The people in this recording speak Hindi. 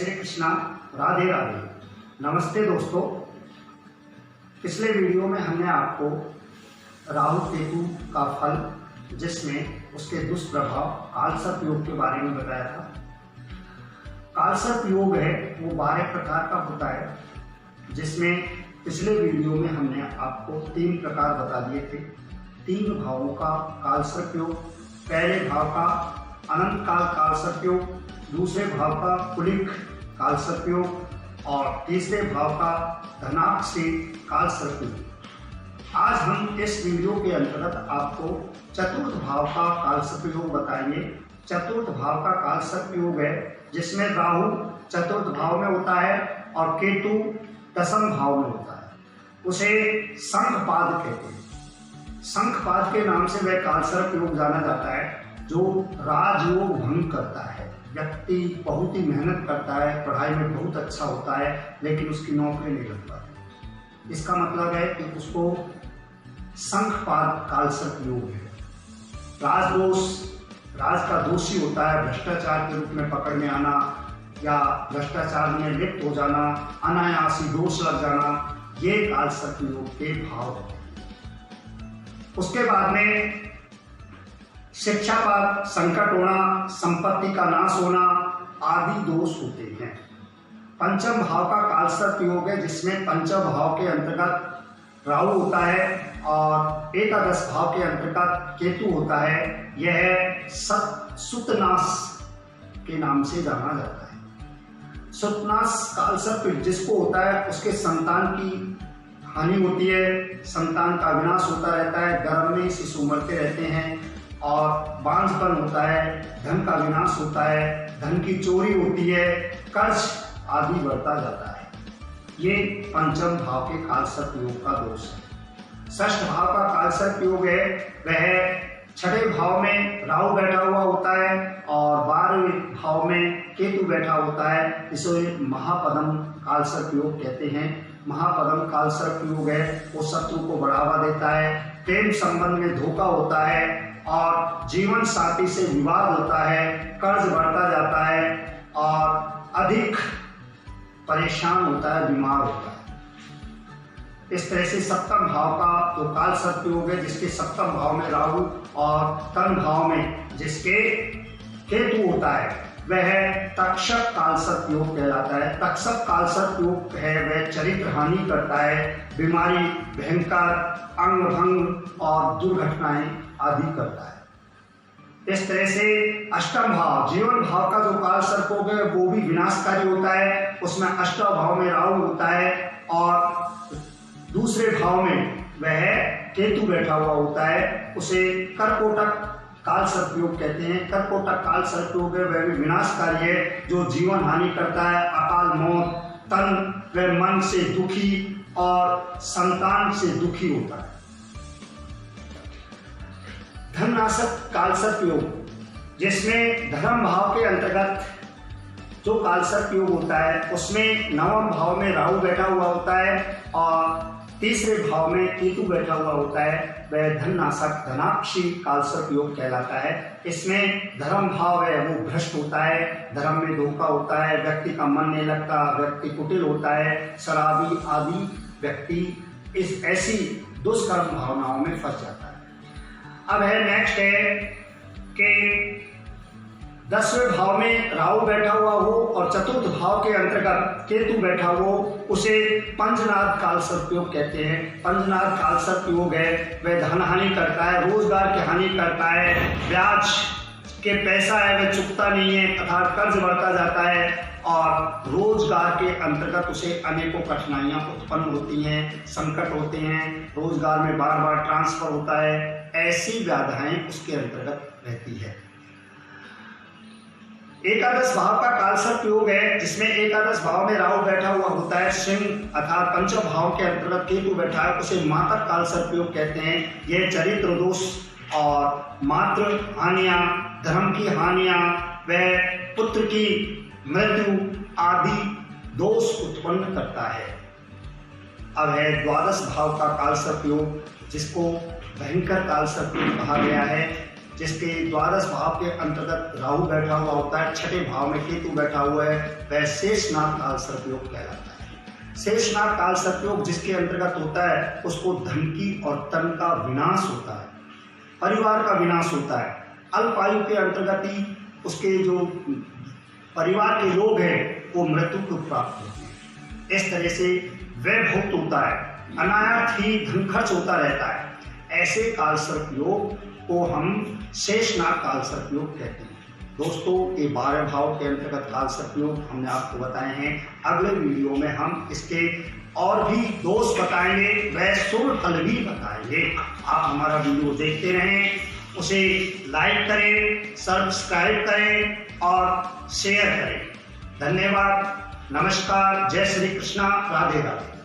श्री कृष्णा, राधे राधे। नमस्ते दोस्तों, पिछले वीडियो में हमने आपको राहु केतु का फल जिसमें उसके दुष्प्रभाव कालसर्प योग के बारे में बताया था। कालसर्प योग है वो 12 प्रकार का होता है, जिसमें पिछले वीडियो में हमने आपको 3 प्रकार बता दिए थे। 3 भावों का कालसर्प योग, पहले भाव का अनंत काल कालसर्प योग, दूसरे भाव का कुलिक कालसर्प योग और तीसरे भाव का धनाक्षी कालसर्प योग। आज हम इस वीडियो के अंतर्गत आपको चतुर्थ भाव का कालसर्प योग बताएंगे। चतुर्थ भाव का कालसर्प योग है जिसमें राहु चतुर्थ भाव में होता है और केतु दशम भाव में होता है। उसे शंखपाद कहते हैं। शंखपाद के नाम से वह कालसर्प योग जाना जाता है जो राजयोग भंग करता है। व्यक्ति बहुत ही मेहनत करता है, पढ़ाई में बहुत अच्छा होता है, लेकिन उसकी नौकरी नहीं लग पाती। इसका मतलब है कि उसको शंखपाद कालसर्प योग है। राजदोष, राज का दोषी होता है, भ्रष्टाचार के रूप में पकड़ में आना या भ्रष्टाचार में लिप्त हो जाना, अनायासी दोष लग जाना, ये कालसर्प योग के भाव होते हैं। उसके बाद में शिक्षा पर संकट होना, संपत्ति का नाश होना आदि दोष होते हैं। पंचम भाव का कालसर्प योग है जिसमें पंचम भाव के अंतर्गत राहु होता है और एकादश भाव के अंतर्गत केतु होता है। यह सुतनाश के नाम से जाना जाता है। सुतनाश कालसर्प जिसको होता है उसके संतान की हानि होती है, संतान का विनाश होता रहता है, गर्भ में शिशु मरते रहते हैं और बांझपन होता है, धन का विनाश होता है, धन की चोरी होती है, कर्ज आदि बढ़ता जाता है। ये पंचम भाव के कालसर्प योग का दोष है। षष्ठ भाव का कालसर्प योग है वह 6ठे भाव में राहु बैठा हुआ होता है और 12वें भाव में केतु बैठा होता है। इसे महापदम कालसर्प योग कहते हैं। महापदम कालसर्प योग है वो शत्रु को बढ़ावा देता है, प्रेम संबंध में धोखा होता है और जीवन साथी से विवाद होता है, कर्ज बढ़ता जाता है और अधिक परेशान होता है, बीमार होता है। इस तरह से सप्तम भाव का जो कालसर्प योग है जिसके सप्तम भाव में राहु और तन भाव में जिसके केतु होता है वह तक्षक कालसर्प योग कहलाता है। तक्षक कालसर्प योग है वह चरित्र हानि करता है, बीमारी, भयंकर, अंग भंग और दुर्घटनाएं आदि करता है। इस तरह से अष्टम भाव जीवन भाव का जो कालसर्प योग है वो भी विनाशकारी होता है। उसमें अष्टम भाव में राहु होता है और दूसरे भाव में वह केतु बैठा हुआ होता है। उसे कर्कोटक कालसर्प योग कहते हैं। कर्कोटक कालसर्प योग है वह भी विनाशकारी है जो जीवन हानि करता है, अकाल मौत, तन व मन से दुखी और संतान से दुखी होता है। धननाशक कालसर्प योग जिसमें धर्म भाव के अंतर्गत जो कालसर्प योग होता है उसमें 9वें भाव में राहु बैठा हुआ होता है और तीसरे भाव में केतु बैठा हुआ होता है। वह धननाशक धनाक्षी कालसर्प योग कहलाता है। इसमें धर्म भाव है वो भ्रष्ट होता है, धर्म में धोखा होता है, व्यक्ति का मन नहीं लगता, व्यक्ति कुटिल होता है, शराबी आदि व्यक्ति इस ऐसी दुष्कर्म भावनाओं में फंस जाता है। अब है नेक्स्ट है कि 10वें भाव में राहु बैठा हुआ हो और चतुर्थ भाव के अंतर्गत केतु बैठा हो, उसे पंचनाद कालसर्प योग कहते हैं। पंचनाद कालसर्प योग है वह धन हानि करता है, रोजगार की हानि करता है, ब्याज के पैसा है वह चुकता नहीं है अर्थात कर्ज बढ़ता जाता है और रोजगार के अंतर्गत उसे अनेकों कठिनाइयां उत्पन्न होती हैं, संकट होते हैं, रोजगार में बार बार ट्रांसफर होता है, ऐसी बाधाएं उसके अंतर्गत रहती है। एकादश भाव का कालसर्प योग है जिसमें एकादश भाव में राहु बैठा हुआ होता है, सिंह अर्थात पंचम भाव के अंतर्गत केतु बैठा है, उसे मातक कालसर्प योग कहते हैं। यह चरित्र दोष और मातृ हानियां, धर्म की हानियां व पुत्र की मृत्यु आदि दोष उत्पन्न करता है। अब है द्वादश भाव का कालसर्प योग जिसको भयंकर कालसर्प योग कहा गया है, जिसके द्वादश भाव के अंतर्गत राहु बैठा हुआ होता है, छठे भाव में केतु बैठा हुआ है, वह शेषनाग काल सर्पयोग कहलाता है। शेषनाग काल सर्पयोग जिसके अंतर्गत होता है उसको धन की और तन का विनाश होता है, परिवार का विनाश होता है, अल्पायु के अंतर्गत ही उसके जो परिवार के लोग हैं वो मृत्यु को प्राप्त होते हैं। इस तरह से व्यय भुक्त होता है, अनायास ही धन खर्च होता रहता है। ऐसे काल सर्प योग को हम शेषनाग काल सर्प योग कहते हैं। दोस्तों, ये 12 भाव के अंतर्गत काल सर्प योग हमने आपको बताए हैं। अगले वीडियो में हम इसके और भी दोष बताएंगे, वह शुभ फल भी बताएंगे। आप हमारा वीडियो देखते रहें, उसे लाइक करें, सब्सक्राइब करें और शेयर करें। धन्यवाद, नमस्कार, जय श्री कृष्णा, राधे राधे।